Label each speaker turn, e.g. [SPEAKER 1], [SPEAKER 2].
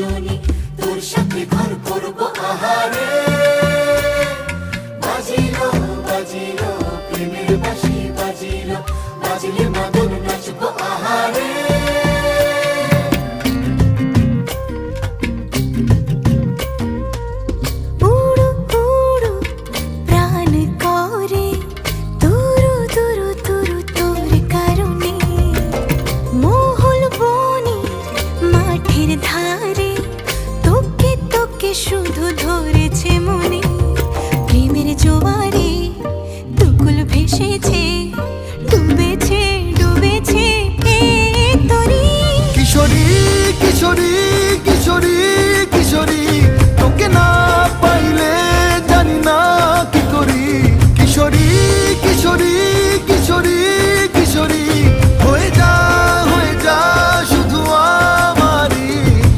[SPEAKER 1] টুনটুনি, তোর সাথে ঘর করবো আহারে। বাজিলো বাজিলো প্রেমের বাঁশি বাজিলো, বাজলে মদন নাচবো আহারে।
[SPEAKER 2] উড়ু উড়ু প্রাণ করে তুরু তুরু তুরু তোর কারণে, মহল বনে মাঠের ধারে তোকে তোকে শুধু ধরেছে মনে। প্রেমের জোয়ারে দুকুল ভেসেছে, ডুবেছে ডুবেছে এ তরি।
[SPEAKER 3] কিশোরী কিশোরী কিশোরী কিশোরী